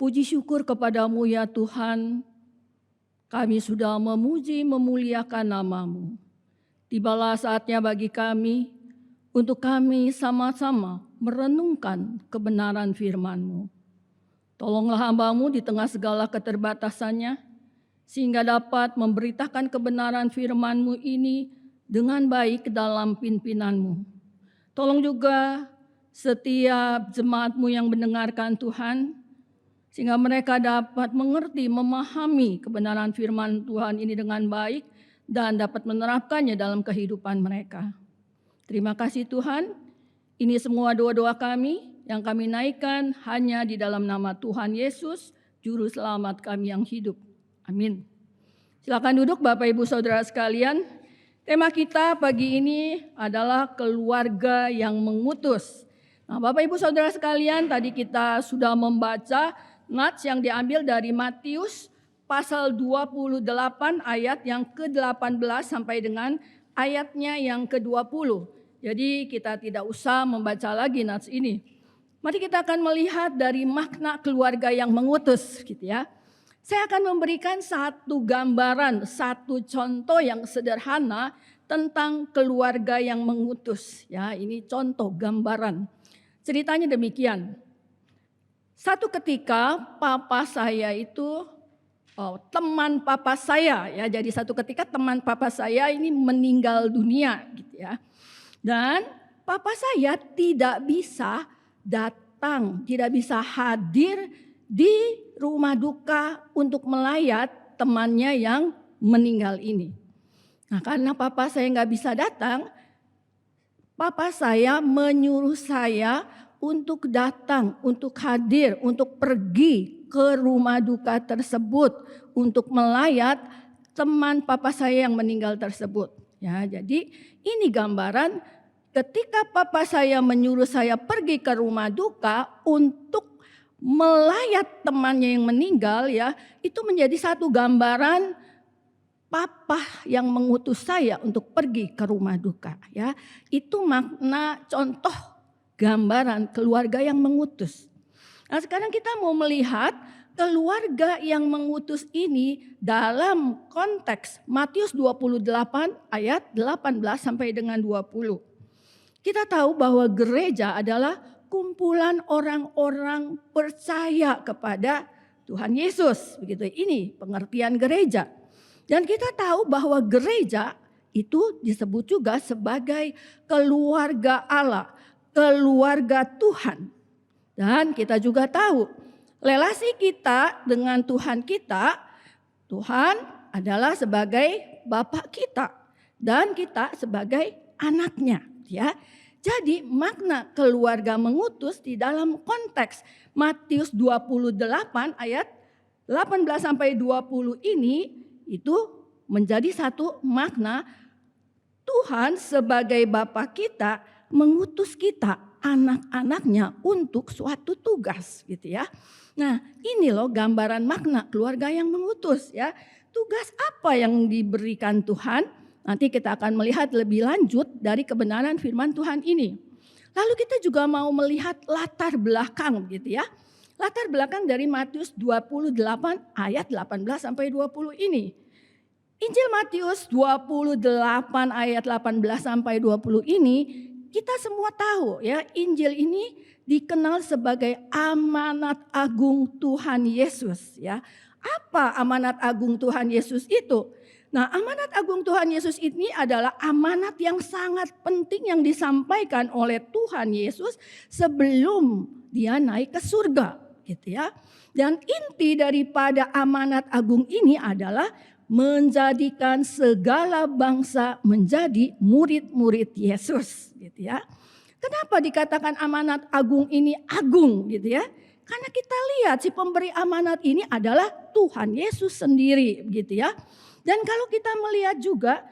Puji syukur kepadamu ya Tuhan, kami sudah memuji memuliakan nama-Mu. Tibalah saatnya bagi kami untuk kami sama-sama merenungkan kebenaran firman-Mu. Tolonglah hamba-Mu di tengah segala keterbatasannya, sehingga dapat memberitakan kebenaran firman-Mu ini dengan baik dalam pimpinan-Mu. Tolong juga setiap jemaat-Mu yang mendengarkan Tuhan, sehingga mereka dapat mengerti, memahami kebenaran firman Tuhan ini dengan baik dan dapat menerapkannya dalam kehidupan mereka. Terima kasih Tuhan, ini semua doa-doa kami yang kami naikkan hanya di dalam nama Tuhan Yesus, Juru Selamat kami yang hidup. Amin. Silakan duduk Bapak Ibu Saudara sekalian. Tema kita pagi ini adalah keluarga yang mengutus. Nah, Bapak Ibu Saudara sekalian, tadi kita sudah membaca nats yang diambil dari Matius pasal 28 ayat yang ke-18 sampai dengan ayatnya yang ke-20. Jadi kita tidak usah membaca lagi nats ini. Mari kita akan melihat dari makna keluarga yang mengutus gitu ya. Saya akan memberikan satu gambaran, satu contoh yang sederhana tentang keluarga yang mengutus. Ya, ini contoh gambaran. Ceritanya demikian. Satu ketika papa saya itu teman papa saya ya. Jadi satu ketika teman papa saya ini meninggal dunia gitu ya. Dan papa saya tidak bisa datang, tidak bisa hadir di rumah duka untuk melayat temannya yang meninggal ini. Nah, karena papa saya nggak bisa datang, papa saya menyuruh saya untuk datang, untuk hadir, untuk pergi ke rumah duka tersebut untuk melayat teman papa saya yang meninggal tersebut. Ya, jadi ini gambaran ketika papa saya menyuruh saya pergi ke rumah duka untuk melayat temannya yang meninggal ya, itu menjadi satu gambaran papa yang mengutus saya untuk pergi ke rumah duka ya. Itu makna contoh gambaran keluarga yang mengutus. Nah, sekarang kita mau melihat keluarga yang mengutus ini dalam konteks Matius 28 ayat 18 sampai dengan 20. Kita tahu bahwa gereja adalah kumpulan orang-orang percaya kepada Tuhan Yesus. Begitu, ini pengertian gereja. Dan kita tahu bahwa gereja itu disebut juga sebagai keluarga Allah, keluarga Tuhan. Dan kita juga tahu relasi kita dengan Tuhan kita, Tuhan adalah sebagai Bapa kita dan kita sebagai anaknya ya. Jadi makna keluarga mengutus di dalam konteks Matius 28 ayat 18 sampai 20 ini itu menjadi satu makna Tuhan sebagai Bapa kita mengutus kita anak-anaknya untuk suatu tugas gitu ya. Nah, ini loh gambaran makna keluarga yang mengutus ya. Tugas apa yang diberikan Tuhan? Nanti kita akan melihat lebih lanjut dari kebenaran firman Tuhan ini. Lalu kita juga mau melihat latar belakang gitu ya. Latar belakang dari Matius 28 ayat 18 sampai 20 ini. Injil Matius 28 ayat 18 sampai 20 ini kita semua tahu ya, Injil ini dikenal sebagai amanat agung Tuhan Yesus ya. Apa amanat agung Tuhan Yesus itu? Nah, amanat agung Tuhan Yesus ini adalah amanat yang sangat penting yang disampaikan oleh Tuhan Yesus sebelum dia naik ke surga gitu ya. Dan inti daripada amanat agung ini adalah menjadikan segala bangsa menjadi murid-murid Yesus gitu ya. Kenapa dikatakan amanat agung ini agung gitu ya? Karena kita lihat si pemberi amanat ini adalah Tuhan Yesus sendiri gitu ya. Dan kalau kita melihat juga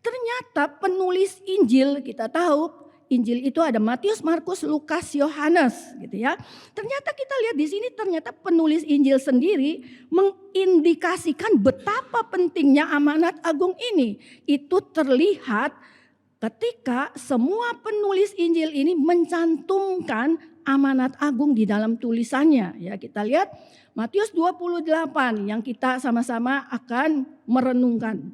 ternyata penulis Injil, kita tahu Injil itu ada Matius, Markus, Lukas, Yohanes gitu ya. Ternyata kita lihat di sini ternyata penulis Injil sendiri mengindikasikan betapa pentingnya amanat agung ini. Itu terlihat ketika semua penulis Injil ini mencantumkan amanat agung di dalam tulisannya. Ya, kita lihat Matius 28 yang kita sama-sama akan merenungkan.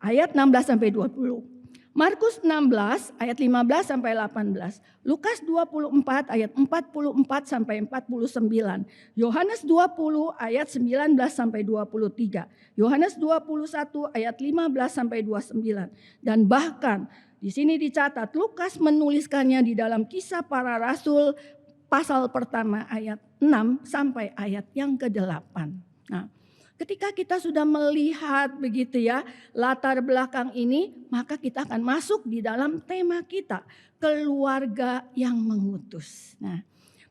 Ayat 16 sampai 20. Markus 16 ayat 15 sampai 18. Lukas 24 ayat 44 sampai 49. Yohanes 20 ayat 19 sampai 23. Yohanes 21 ayat 15 sampai 29. Dan bahkan di sini dicatat Lukas menuliskannya di dalam Kisah Para Rasul pasal pertama ayat 6 sampai ayat yang ke-8. Nah, ketika kita sudah melihat begitu ya latar belakang ini, maka kita akan masuk di dalam tema kita, keluarga yang mengutus. Nah,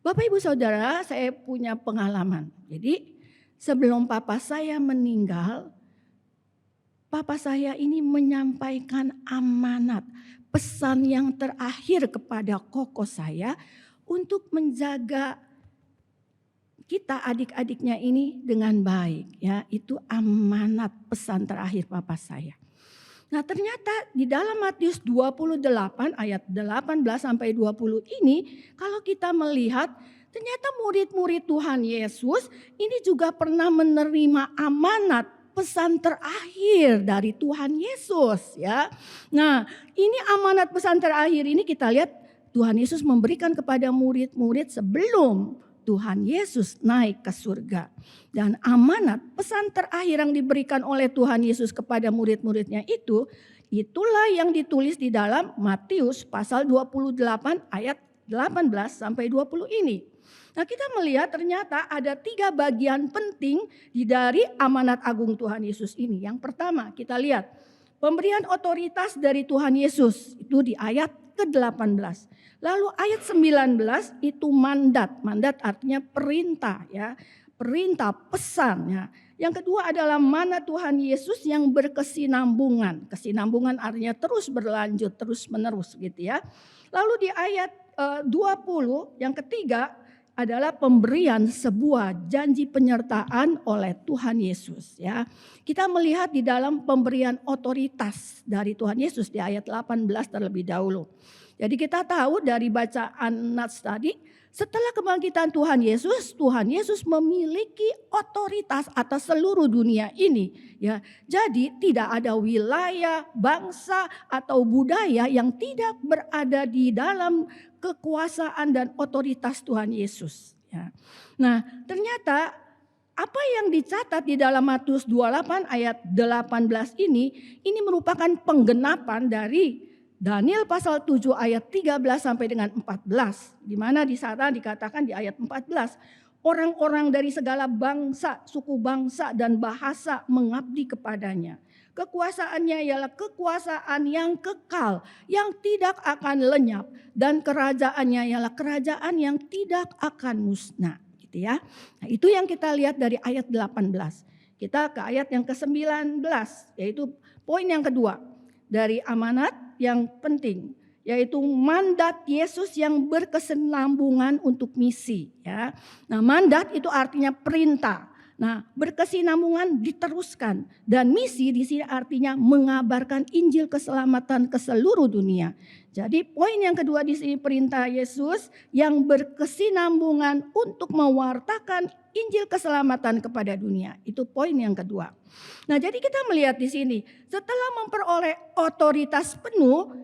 Bapak Ibu Saudara, saya punya pengalaman. Jadi sebelum papa saya meninggal, papa saya ini menyampaikan amanat, pesan yang terakhir kepada koko saya untuk menjaga kita adik-adiknya ini dengan baik, ya. Itu amanat pesan terakhir papa saya. Nah, ternyata di dalam Matius 28 ayat 18 sampai 20 ini kalau kita melihat ternyata murid-murid Tuhan Yesus ini juga pernah menerima amanat pesan terakhir dari Tuhan Yesus, ya. Nah, ini amanat pesan terakhir ini kita lihat Tuhan Yesus memberikan kepada murid-murid sebelum Tuhan Yesus naik ke surga. Dan amanat pesan terakhir yang diberikan oleh Tuhan Yesus kepada murid-muridnya itu, itulah yang ditulis di dalam Matius pasal 28 ayat 18 sampai 20 ini. Nah, kita melihat ternyata ada 3 bagian penting dari amanat agung Tuhan Yesus ini. Yang pertama kita lihat pemberian otoritas dari Tuhan Yesus itu di ayat ke-18. Lalu ayat 19 itu mandat. Mandat artinya perintah, ya. Perintah, pesan, ya. Yang kedua adalah mana Tuhan Yesus yang berkesinambungan. Kesinambungan artinya terus berlanjut, terus menerus gitu ya. Lalu di ayat 20 yang ketiga adalah pemberian sebuah janji penyertaan oleh Tuhan Yesus, ya. Kita melihat di dalam pemberian otoritas dari Tuhan Yesus di ayat 18 terlebih dahulu. Jadi kita tahu dari bacaan Nats tadi, setelah kebangkitan Tuhan Yesus memiliki otoritas atas seluruh dunia ini, ya. Jadi tidak ada wilayah, bangsa atau budaya yang tidak berada di dalam kekuasaan dan otoritas Tuhan Yesus, ya. Nah, ternyata apa yang dicatat di dalam Matius 28 ayat 18 ini merupakan penggenapan dari Daniel pasal 7 ayat 13 sampai dengan 14. Di mana di sana dikatakan di ayat 14. Orang-orang dari segala bangsa, suku bangsa dan bahasa mengabdi kepadanya. Kekuasaannya ialah kekuasaan yang kekal, yang tidak akan lenyap. Dan kerajaannya ialah kerajaan yang tidak akan musnah. Gitu ya. Nah, itu yang kita lihat dari ayat 18. Kita ke ayat yang ke-19, yaitu poin yang kedua. Dari amanat yang penting, yaitu mandat Yesus yang berkesinambungan untuk misi, ya. Nah, mandat itu artinya perintah. Nah, berkesinambungan diteruskan dan misi di sini artinya mengabarkan Injil keselamatan ke seluruh dunia. Jadi poin yang kedua di sini perintah Yesus yang berkesinambungan untuk mewartakan Injil keselamatan kepada dunia. Itu poin yang kedua. Nah, jadi kita melihat di sini setelah memperoleh otoritas penuh,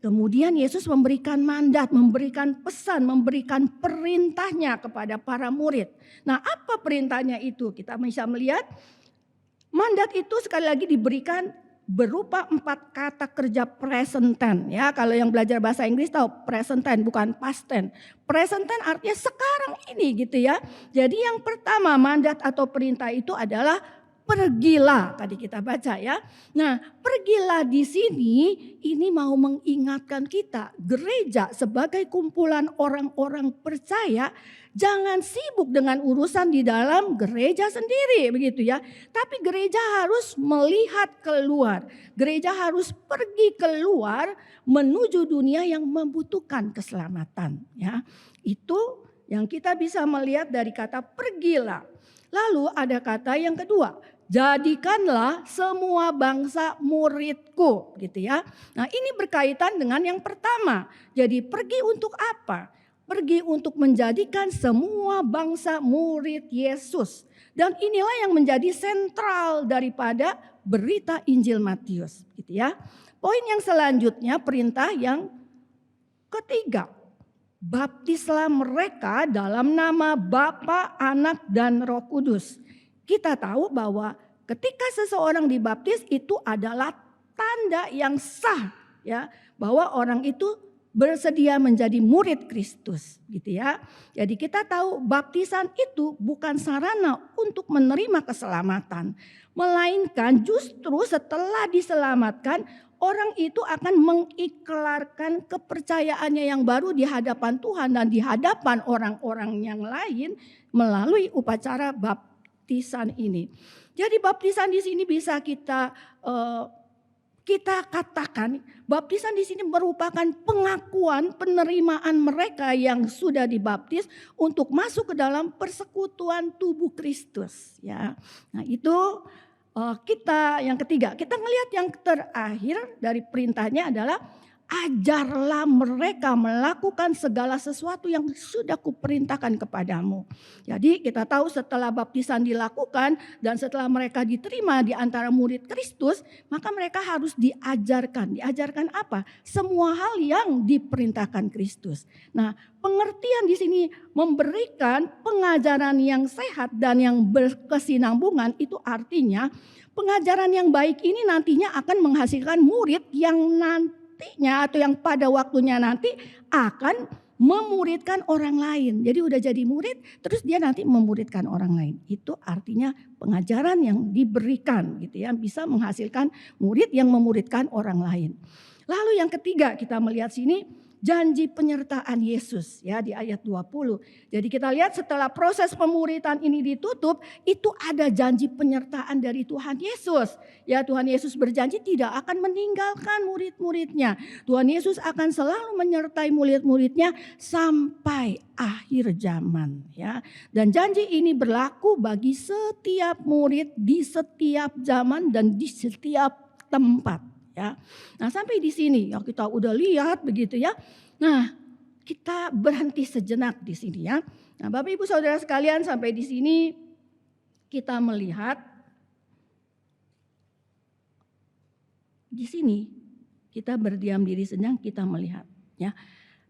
kemudian Yesus memberikan mandat, memberikan pesan, memberikan perintahnya kepada para murid. Nah, apa perintahnya itu? Kita bisa melihat mandat itu sekali lagi diberikan berupa 4 kata kerja present tense, ya. Kalau yang belajar bahasa Inggris tahu present tense bukan past tense. Present tense artinya sekarang ini gitu ya. Jadi yang pertama mandat atau perintah itu adalah pergilah, tadi kita baca ya. Nah, pergilah di sini ini mau mengingatkan kita, gereja sebagai kumpulan orang-orang percaya jangan sibuk dengan urusan di dalam gereja sendiri begitu ya. Tapi gereja harus melihat keluar. Gereja harus pergi keluar menuju dunia yang membutuhkan keselamatan, ya. Itu yang kita bisa melihat dari kata pergilah. Lalu ada kata yang kedua, jadikanlah semua bangsa muridku gitu ya. Nah, ini berkaitan dengan yang pertama. Jadi pergi untuk apa? pergi untuk menjadikan semua bangsa murid Yesus. Dan inilah yang menjadi sentral daripada berita Injil Matius, gitu ya. Poin yang selanjutnya, perintah yang ketiga, baptislah mereka dalam nama Bapa, Anak, dan Roh Kudus. Kita tahu bahwa ketika seseorang dibaptis itu adalah tanda yang sah, ya, bahwa orang itu bersedia menjadi murid Kristus, gitu ya. Jadi kita tahu baptisan itu bukan sarana untuk menerima keselamatan, melainkan justru setelah diselamatkan orang itu akan mengiklarkan kepercayaannya yang baru di hadapan Tuhan dan di hadapan orang-orang yang lain melalui upacara baptisan ini. Jadi baptisan di sini bisa kita katakan baptisan di sini merupakan pengakuan penerimaan mereka yang sudah dibaptis untuk masuk ke dalam persekutuan tubuh Kristus, ya. Nah, itu kita yang ketiga. Kita melihat yang terakhir dari perintahnya adalah ajarlah mereka melakukan segala sesuatu yang sudah kuperintahkan kepadamu. Jadi kita tahu setelah baptisan dilakukan dan setelah mereka diterima di antara murid Kristus, maka mereka harus diajarkan. Diajarkan apa? Semua hal yang diperintahkan Kristus. Nah, pengertian di sini memberikan pengajaran yang sehat dan yang berkesinambungan, itu artinya pengajaran yang baik ini nantinya akan menghasilkan murid yang nantinya atau yang pada waktunya nanti akan memuridkan orang lain. Jadi udah jadi murid terus dia nanti memuridkan orang lain. Itu artinya pengajaran yang diberikan, gitu ya, bisa menghasilkan murid yang memuridkan orang lain. Lalu yang ketiga kita melihat sini janji penyertaan Yesus, ya, di ayat 20. Jadi kita lihat setelah proses pemuridan ini ditutup, itu ada janji penyertaan dari Tuhan Yesus. Ya, Tuhan Yesus berjanji tidak akan meninggalkan murid-muridnya. Tuhan Yesus akan selalu menyertai murid-muridnya sampai akhir zaman, ya. Dan janji ini berlaku bagi setiap murid di setiap zaman dan di setiap tempat. Ya, nah sampai di sini ya kita udah lihat begitu ya. Nah kita berhenti sejenak di sini ya. Nah Bapak Ibu Saudara sekalian, sampai di sini kita melihat di sini kita berdiam diri sejenak, kita melihat ya.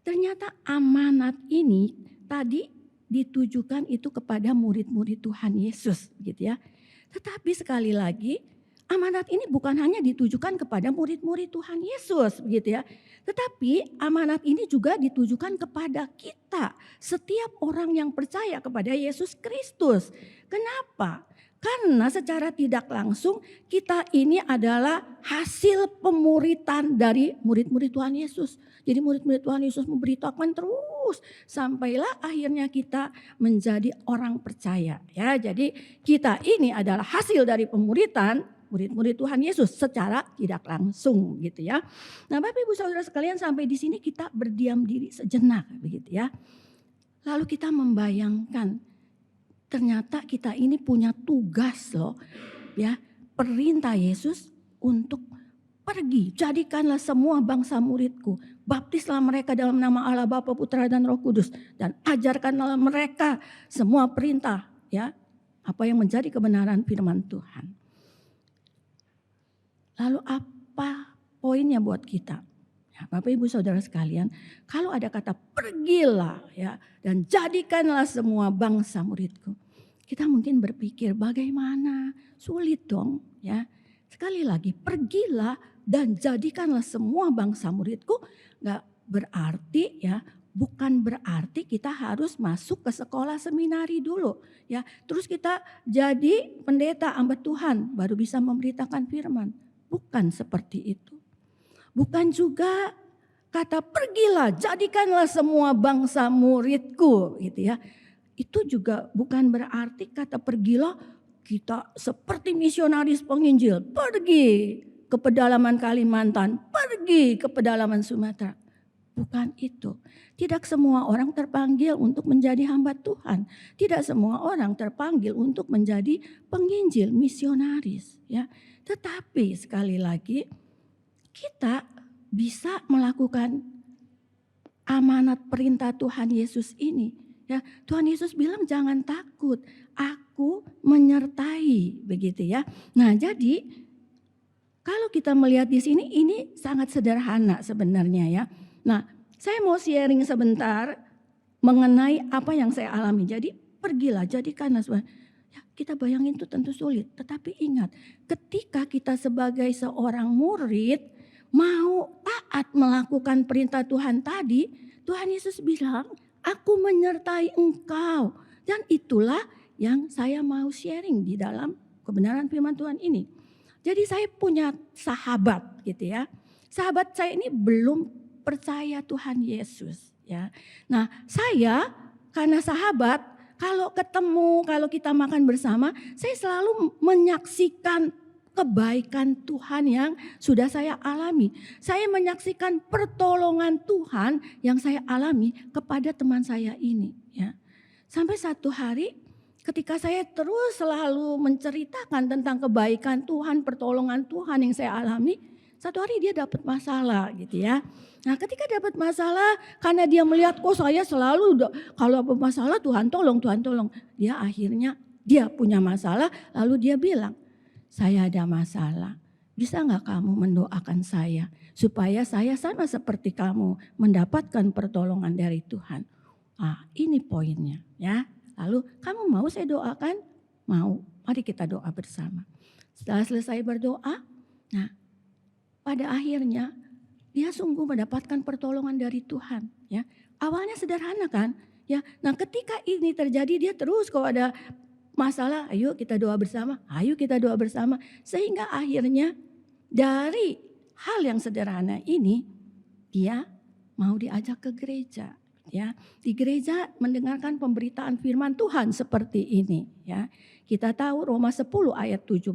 Ternyata amanat ini tadi ditujukan itu kepada murid-murid Tuhan Yesus gitu ya. Tetapi sekali lagi amanat ini bukan hanya ditujukan kepada murid-murid Tuhan Yesus begitu ya. Tetapi amanat ini juga ditujukan kepada kita, setiap orang yang percaya kepada Yesus Kristus. Kenapa? Karena secara tidak langsung kita ini adalah hasil pemuritan dari murid-murid Tuhan Yesus. Jadi murid-murid Tuhan Yesus memberitakan terus sampailah akhirnya kita menjadi orang percaya. Ya, jadi kita ini adalah hasil dari pemuritan murid-murid Tuhan Yesus secara tidak langsung gitu ya. Nah Bapak Ibu Saudara sekalian, sampai di sini kita berdiam diri sejenak begitu ya. Lalu kita membayangkan ternyata kita ini punya tugas loh ya. Perintah Yesus untuk pergi, jadikanlah semua bangsa muridku. Baptislah mereka dalam nama Allah Bapa, Putra dan Roh Kudus. Dan ajarkanlah mereka semua perintah ya. Apa yang menjadi kebenaran firman Tuhan. Lalu apa poinnya buat kita? Ya, Bapak Ibu Saudara sekalian, kalau ada kata pergilah ya dan jadikanlah semua bangsa muridku. Kita mungkin berpikir bagaimana? Sulit dong ya. Sekali lagi, pergilah dan jadikanlah semua bangsa muridku. Gak berarti ya, bukan berarti kita harus masuk ke sekolah seminari dulu ya. Terus kita jadi pendeta hamba Tuhan baru bisa memberitakan firman. Bukan seperti itu. Bukan juga kata pergilah, jadikanlah semua bangsa muridku gitu ya. Itu juga bukan berarti kata pergilah kita seperti misionaris penginjil. Pergi ke pedalaman Kalimantan, pergi ke pedalaman Sumatera. Bukan itu. Tidak semua orang terpanggil untuk menjadi hamba Tuhan. Tidak semua orang terpanggil untuk menjadi penginjil, misionaris ya. Tetapi sekali lagi kita bisa melakukan amanat perintah Tuhan Yesus ini. Ya, Tuhan Yesus bilang jangan takut, aku menyertai, begitu ya. Nah, jadi kalau kita melihat di sini ini sangat sederhana sebenarnya ya. Nah, saya mau sharing sebentar mengenai apa yang saya alami. Jadi pergilah, jadikanlah ya, kita bayangin itu tentu sulit. Tetapi ingat, ketika kita sebagai seorang murid mau taat melakukan perintah Tuhan tadi, Tuhan Yesus bilang, aku menyertai engkau. Dan itulah yang saya mau sharing di dalam kebenaran firman Tuhan ini. Jadi saya punya sahabat gitu ya. Sahabat saya ini belum percaya Tuhan Yesus ya. Nah, saya karena sahabat, kalau ketemu, kalau kita makan bersama, saya selalu menyaksikan kebaikan Tuhan yang sudah saya alami. Saya menyaksikan pertolongan Tuhan yang saya alami kepada teman saya ini ya. Sampai satu hari ketika saya terus selalu menceritakan tentang kebaikan Tuhan, pertolongan Tuhan yang saya alami, satu hari dia dapat masalah gitu ya. Nah, ketika dapat masalah karena dia melihat saya selalu kalau ada masalah Tuhan tolong, Tuhan tolong. Dia akhirnya dia punya masalah lalu dia bilang, saya ada masalah. Bisa enggak kamu mendoakan saya supaya saya sama seperti kamu mendapatkan pertolongan dari Tuhan. Ah, ini poinnya ya. Lalu kamu mau saya doakan? Mau, mari kita doa bersama. Setelah selesai berdoa, nah pada akhirnya dia sungguh mendapatkan pertolongan dari Tuhan. Ya, awalnya sederhana kan? Ya, nah ketika ini terjadi dia terus kalau ada masalah, ayo kita doa bersama, ayo kita doa bersama. Sehingga akhirnya dari hal yang sederhana ini dia mau diajak ke gereja. Ya, di gereja mendengarkan pemberitaan firman Tuhan seperti ini ya. Kita tahu Roma 10 ayat 17.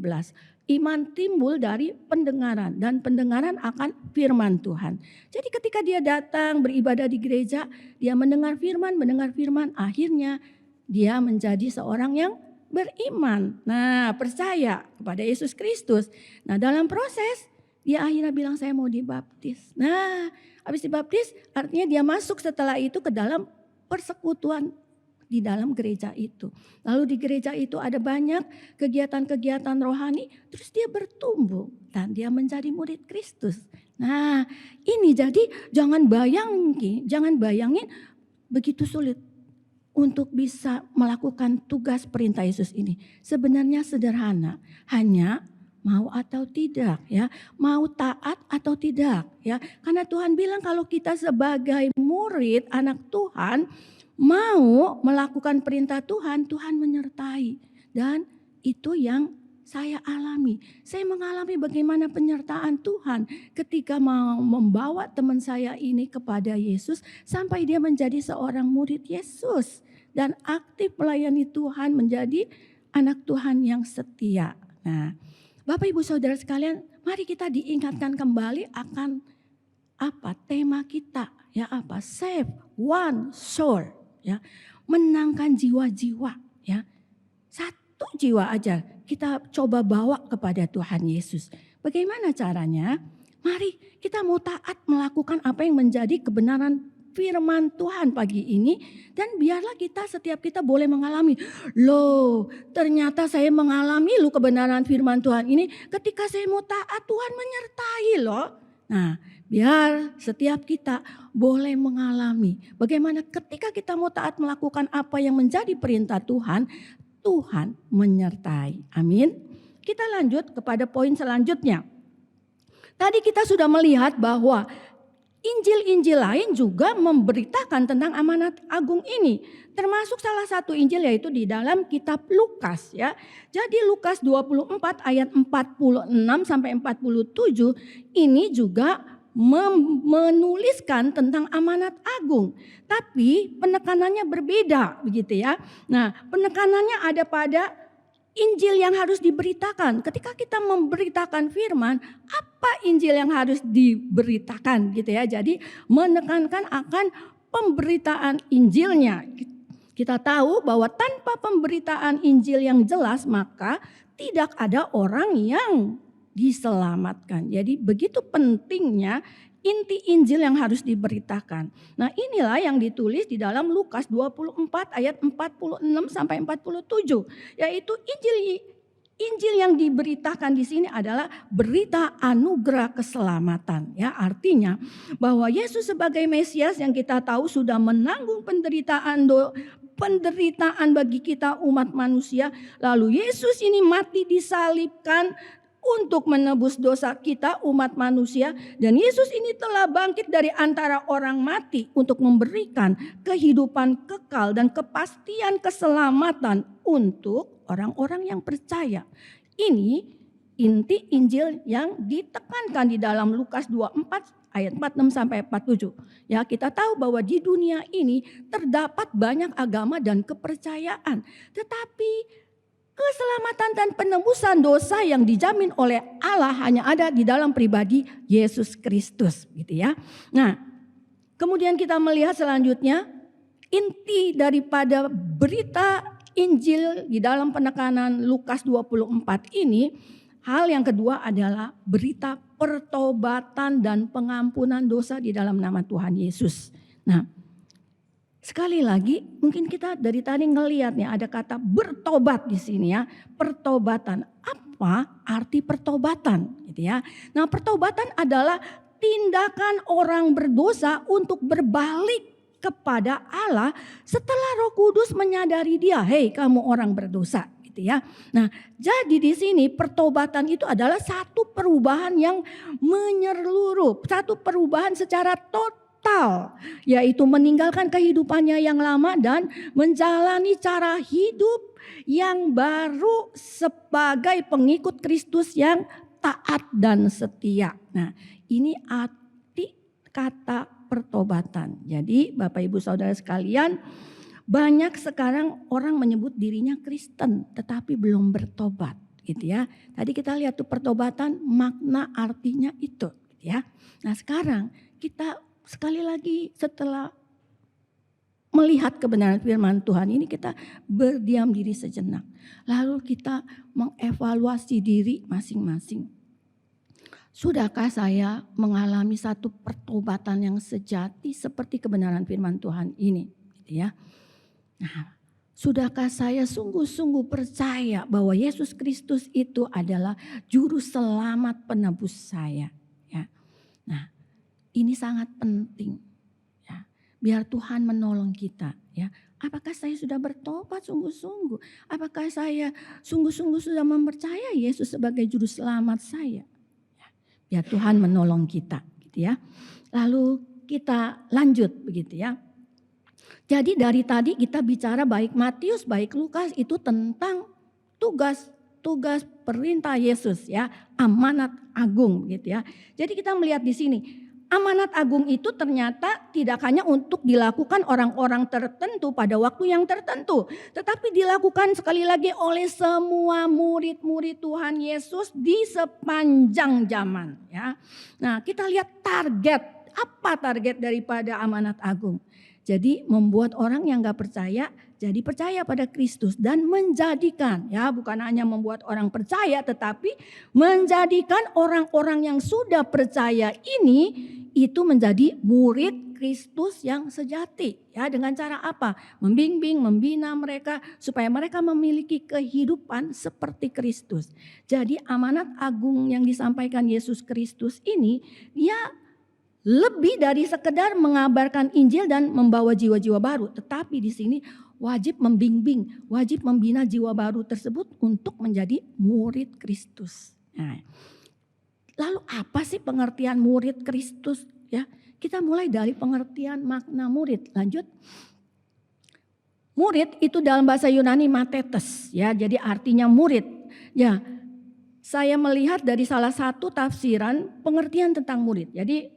Iman timbul dari pendengaran dan pendengaran akan firman Tuhan. Jadi ketika dia datang beribadah di gereja, dia mendengar firman, akhirnya dia menjadi seorang yang beriman. Nah, percaya kepada Yesus Kristus. Nah, dalam proses dia akhirnya bilang saya mau dibaptis. Nah, habis dibaptis artinya dia masuk setelah itu ke dalam persekutuan di dalam gereja itu. Lalu di gereja itu ada banyak kegiatan-kegiatan rohani, terus dia bertumbuh dan dia menjadi murid Kristus. Nah, ini jadi jangan bayangin begitu sulit untuk bisa melakukan tugas perintah Yesus ini. Sebenarnya sederhana, hanya mau atau tidak ya, mau taat atau tidak ya. Karena Tuhan bilang kalau kita sebagai murid anak Tuhan mau melakukan perintah Tuhan, Tuhan menyertai. Dan itu yang saya alami. Saya mengalami bagaimana penyertaan Tuhan ketika mau membawa teman saya ini kepada Yesus sampai dia menjadi seorang murid Yesus dan aktif melayani Tuhan, menjadi anak Tuhan yang setia. Nah, Bapak Ibu Saudara sekalian, mari kita diingatkan kembali akan apa tema kita ya, apa? Save one soul ya. Menangkan jiwa-jiwa ya. Satu jiwa aja kita coba bawa kepada Tuhan Yesus. Bagaimana caranya? Mari kita mau taat melakukan apa yang menjadi kebenaran firman Tuhan pagi ini, dan biarlah setiap kita boleh mengalami, loh ternyata saya mengalami kebenaran firman Tuhan ini ketika saya mau taat, Tuhan menyertai loh. Nah, biar setiap kita boleh mengalami bagaimana ketika kita mau taat melakukan apa yang menjadi perintah Tuhan, Tuhan menyertai. Amin. Kita lanjut kepada poin selanjutnya. Tadi kita sudah melihat bahwa Injil-injil lain juga memberitakan tentang amanat agung ini. Termasuk salah satu Injil yaitu di dalam kitab Lukas ya. Jadi Lukas 24 ayat 46 sampai 47 ini juga menuliskan tentang amanat agung. Tapi penekanannya berbeda begitu ya. Nah, penekanannya ada pada Injil yang harus diberitakan. Ketika kita memberitakan firman, apa Injil yang harus diberitakan gitu ya. Jadi menekankan akan pemberitaan Injilnya. Kita tahu bahwa tanpa pemberitaan Injil yang jelas maka tidak ada orang yang diselamatkan. Jadi begitu pentingnya inti Injil yang harus diberitakan. Nah, inilah yang ditulis di dalam Lukas 24 ayat 46 sampai 47, yaitu Injil yang diberitakan di sini adalah berita anugerah keselamatan. Ya, artinya bahwa Yesus sebagai Mesias yang kita tahu sudah menanggung penderitaan bagi kita umat manusia. Lalu Yesus ini mati disalibkan untuk menebus dosa kita umat manusia, dan Yesus ini telah bangkit dari antara orang mati untuk memberikan kehidupan kekal dan kepastian keselamatan untuk orang-orang yang percaya. Ini inti Injil yang ditekankan di dalam Lukas 24 ayat 46 sampai 47. Ya, kita tahu bahwa di dunia ini terdapat banyak agama dan kepercayaan, tetapi keselamatan dan penebusan dosa yang dijamin oleh Allah hanya ada di dalam pribadi Yesus Kristus, gitu ya. Nah, kemudian kita melihat selanjutnya inti daripada berita Injil di dalam penekanan Lukas 24 ini, hal yang kedua adalah berita pertobatan dan pengampunan dosa di dalam nama Tuhan Yesus. Nah, sekali lagi mungkin kita dari tadi ngelihat nih ada kata bertobat di sini ya. Pertobatan. Apa arti pertobatan gitu ya. Nah, pertobatan adalah tindakan orang berdosa untuk berbalik kepada Allah setelah Roh Kudus menyadari dia, hei kamu orang berdosa gitu ya. Nah, jadi di sini pertobatan itu adalah satu perubahan yang menyeluruh, satu perubahan secara total, yaitu meninggalkan kehidupannya yang lama dan menjalani cara hidup yang baru sebagai pengikut Kristus yang taat dan setia. Nah, ini arti kata pertobatan. Jadi Bapak Ibu Saudara sekalian, banyak sekarang orang menyebut dirinya Kristen tetapi belum bertobat gitu ya. Tadi kita lihat tuh pertobatan makna artinya itu gitu ya. Nah, sekarang kita sekali lagi setelah melihat kebenaran firman Tuhan ini, kita berdiam diri sejenak. Lalu kita mengevaluasi diri masing-masing. Sudahkah saya mengalami satu pertobatan yang sejati seperti kebenaran firman Tuhan ini? Gitu ya. Nah, sudahkah saya sungguh-sungguh percaya bahwa Yesus Kristus itu adalah juru selamat penebus saya? Ya. Nah, ini sangat penting. Ya. Biar Tuhan menolong kita. Ya. Apakah saya sudah bertobat sungguh-sungguh? Apakah saya sungguh-sungguh sudah mempercayai Yesus sebagai juru selamat saya? Ya, Tuhan menolong kita gitu ya. Lalu kita lanjut begitu ya. Jadi dari tadi kita bicara baik Matius baik Lukas itu tentang tugas perintah Yesus ya, amanat agung gitu ya. Jadi kita melihat di sini amanat agung itu ternyata tidak hanya untuk dilakukan orang-orang tertentu pada waktu yang tertentu, tetapi dilakukan sekali lagi oleh semua murid-murid Tuhan Yesus di sepanjang zaman. Ya. Nah, kita lihat apa target daripada amanat agung? Jadi membuat orang yang gak percaya jadi percaya pada Kristus dan menjadikan, ya bukan hanya membuat orang percaya tetapi menjadikan orang-orang yang sudah percaya ini itu menjadi murid Kristus yang sejati. Ya, dengan cara apa? Membimbing, membina mereka supaya mereka memiliki kehidupan seperti Kristus. Jadi amanat agung yang disampaikan Yesus Kristus ini dia lebih dari sekedar mengabarkan Injil dan membawa jiwa-jiwa baru, tetapi di sini wajib membimbing, wajib membina jiwa baru tersebut untuk menjadi murid Kristus. Nah, lalu apa sih pengertian murid Kristus? Ya, kita mulai dari pengertian makna murid. Lanjut. Murid itu dalam bahasa Yunani matetes, ya, jadi artinya murid. Ya, saya melihat dari salah satu tafsiran pengertian tentang murid. Jadi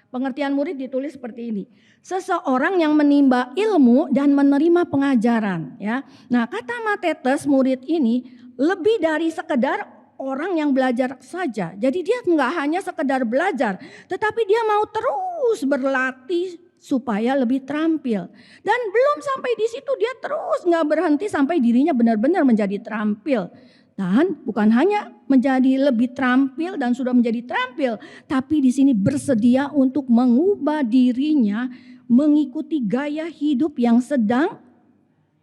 pengertian murid ditulis seperti ini. Seseorang yang menimba ilmu dan menerima pengajaran. Ya. Nah, kata matetes murid ini lebih dari sekedar orang yang belajar saja. Jadi dia nggak hanya sekedar belajar, tetapi dia mau terus berlatih supaya lebih terampil. Dan belum sampai di situ dia terus nggak berhenti sampai dirinya benar-benar menjadi terampil. Dan bukan hanya menjadi lebih terampil dan sudah menjadi terampil, tapi di sini bersedia untuk mengubah dirinya mengikuti gaya hidup yang sedang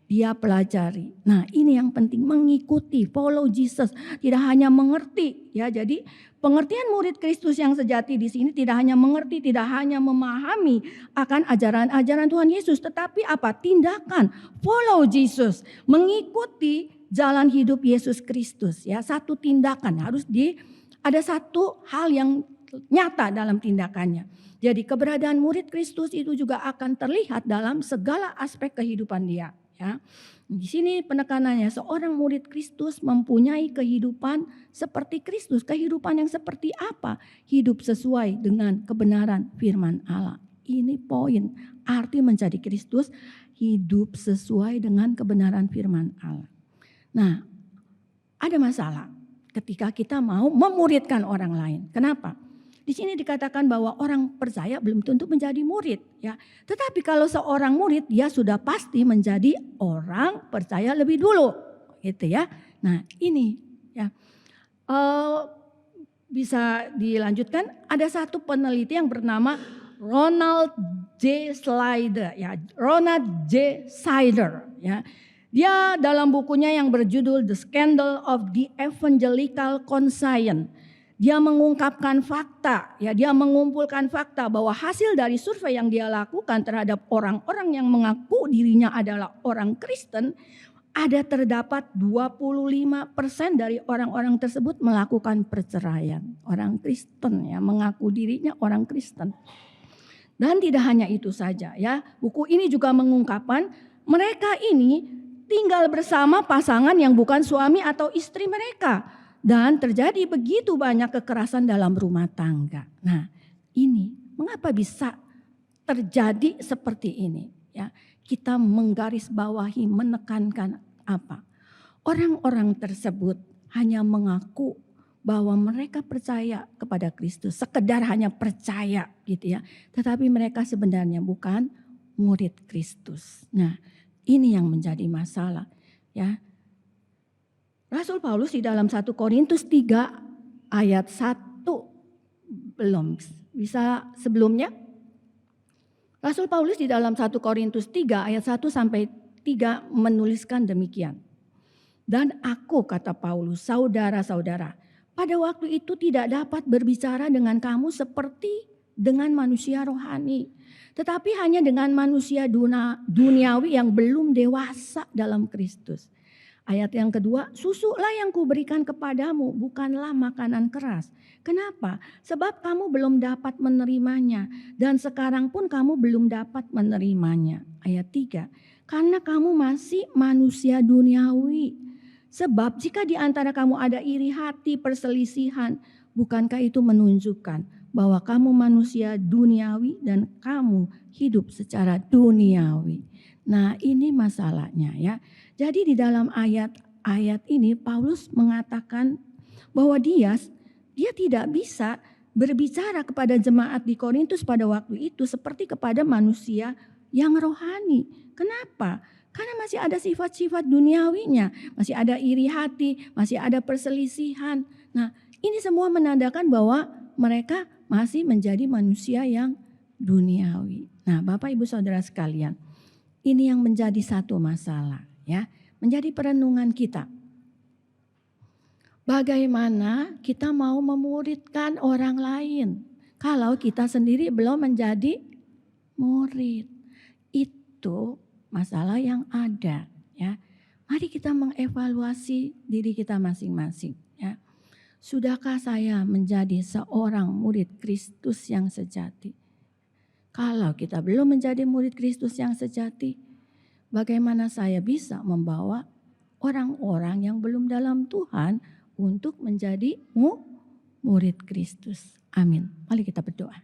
dia pelajari. Nah, ini yang penting, mengikuti, follow Jesus, tidak hanya mengerti ya. Jadi pengertian murid Kristus yang sejati di sini tidak hanya mengerti, tidak hanya memahami akan ajaran-ajaran Tuhan Yesus, tetapi apa? Tindakan, follow Jesus, mengikuti jalan hidup Yesus Kristus ya. Satu tindakan harus ada satu hal yang nyata dalam tindakannya. Jadi keberadaan murid Kristus itu juga akan terlihat dalam segala aspek kehidupan dia. Ya, di sini penekanannya seorang murid Kristus mempunyai kehidupan seperti Kristus. Kehidupan yang seperti apa? Hidup sesuai dengan kebenaran firman Allah. Ini poin arti menjadi Kristus, hidup sesuai dengan kebenaran firman Allah. Nah, ada masalah ketika kita mau memuridkan orang lain. Kenapa? Di sini dikatakan bahwa orang percaya belum tentu menjadi murid, ya. Tetapi kalau seorang murid, dia sudah pasti menjadi orang percaya lebih dulu, gitu ya. Nah, ini ya bisa dilanjutkan. Ada satu peneliti yang bernama Ronald J. Sider, ya. Ronald J. Sider, ya. Dia dalam bukunya yang berjudul The Scandal of the Evangelical Conscience, dia mengungkapkan fakta, ya, dia mengumpulkan fakta bahwa hasil dari survei yang dia lakukan terhadap orang-orang yang mengaku dirinya adalah orang Kristen, ada terdapat 25% dari orang-orang tersebut melakukan perceraian. Orang Kristen ya, mengaku dirinya orang Kristen. Dan tidak hanya itu saja ya, buku ini juga mengungkapkan mereka ini tinggal bersama pasangan yang bukan suami atau istri mereka. Dan terjadi begitu banyak kekerasan dalam rumah tangga. Nah, ini mengapa bisa terjadi seperti ini? Ya, kita menggarisbawahi, menekankan apa? Orang-orang tersebut hanya mengaku bahwa mereka percaya kepada Kristus, sekedar hanya percaya gitu ya. Tetapi mereka sebenarnya bukan murid Kristus. Nah, ini yang menjadi masalah, ya. Rasul Paulus di dalam 1 Korintus 3 ayat 1, belum bisa sebelumnya. Rasul Paulus di dalam 1 Korintus 3 ayat 1 sampai 3 menuliskan demikian. Dan aku, kata Paulus, saudara-saudara, pada waktu itu tidak dapat berbicara dengan kamu seperti dengan manusia rohani, tetapi hanya dengan manusia duniawi yang belum dewasa dalam Kristus. Ayat yang kedua, susulah yang kuberikan kepadamu, bukanlah makanan keras. Kenapa? Sebab kamu belum dapat menerimanya, dan sekarang pun kamu belum dapat menerimanya. Ayat 3, karena kamu masih manusia duniawi. Sebab jika di antara kamu ada iri hati, perselisihan, bukankah itu menunjukkan bahwa kamu manusia duniawi dan kamu hidup secara duniawi. Nah, ini masalahnya ya. Jadi di dalam ayat ini Paulus mengatakan bahwa dia tidak bisa berbicara kepada jemaat di Korintus pada waktu itu seperti kepada manusia yang rohani. Kenapa? Karena masih ada sifat-sifat duniawinya, masih ada iri hati, masih ada perselisihan. Nah, ini semua menandakan bahwa mereka masih menjadi manusia yang duniawi. Nah, Bapak Ibu Saudara sekalian, ini yang menjadi satu masalah ya, menjadi perenungan kita. Bagaimana kita mau memuridkan orang lain kalau kita sendiri belum menjadi murid? Itu masalah yang ada ya. Mari kita mengevaluasi diri kita masing-masing ya. Sudahkah saya menjadi seorang murid Kristus yang sejati? Kalau kita belum menjadi murid Kristus yang sejati, bagaimana saya bisa membawa orang-orang yang belum dalam Tuhan untuk menjadi murid Kristus? Amin. Mari kita berdoa.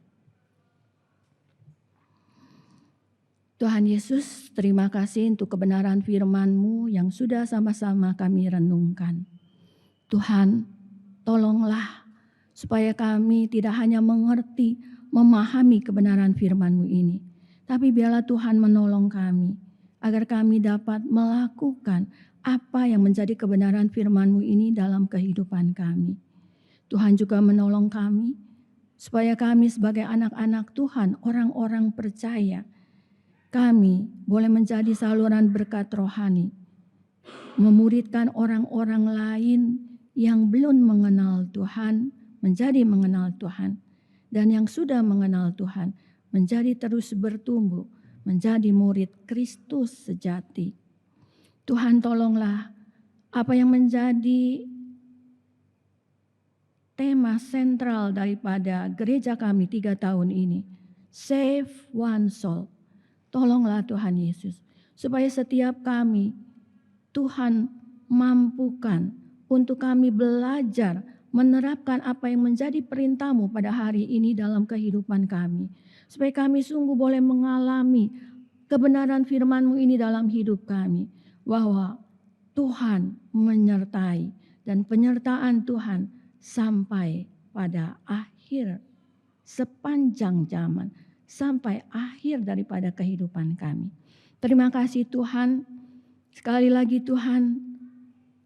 Tuhan Yesus, terima kasih untuk kebenaran firman-Mu yang sudah sama-sama kami renungkan. Tuhan, tolonglah supaya kami tidak hanya mengerti, memahami kebenaran firman-Mu ini, tapi biarlah Tuhan menolong kami agar kami dapat melakukan apa yang menjadi kebenaran firman-Mu ini dalam kehidupan kami. Tuhan juga menolong kami, supaya kami sebagai anak-anak Tuhan, orang-orang percaya, kami boleh menjadi saluran berkat rohani, memuridkan orang-orang lain yang belum mengenal Tuhan, menjadi mengenal Tuhan, dan yang sudah mengenal Tuhan, menjadi terus bertumbuh, menjadi murid Kristus sejati. Tuhan tolonglah apa yang menjadi tema sentral daripada gereja kami 3 tahun ini. Save one soul. Tolonglah Tuhan Yesus, supaya setiap kami Tuhan mampukan untuk kami belajar menerapkan apa yang menjadi perintah-Mu pada hari ini dalam kehidupan kami. Supaya kami sungguh boleh mengalami kebenaran firman-Mu ini dalam hidup kami. Bahwa Tuhan menyertai dan penyertaan Tuhan sampai pada akhir sepanjang zaman. Sampai akhir daripada kehidupan kami. Terima kasih Tuhan. Sekali lagi Tuhan,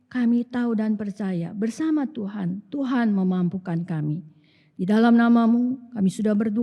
kami tahu dan percaya bersama Tuhan, Tuhan memampukan kami. Di dalam nama-Mu kami sudah berdoa.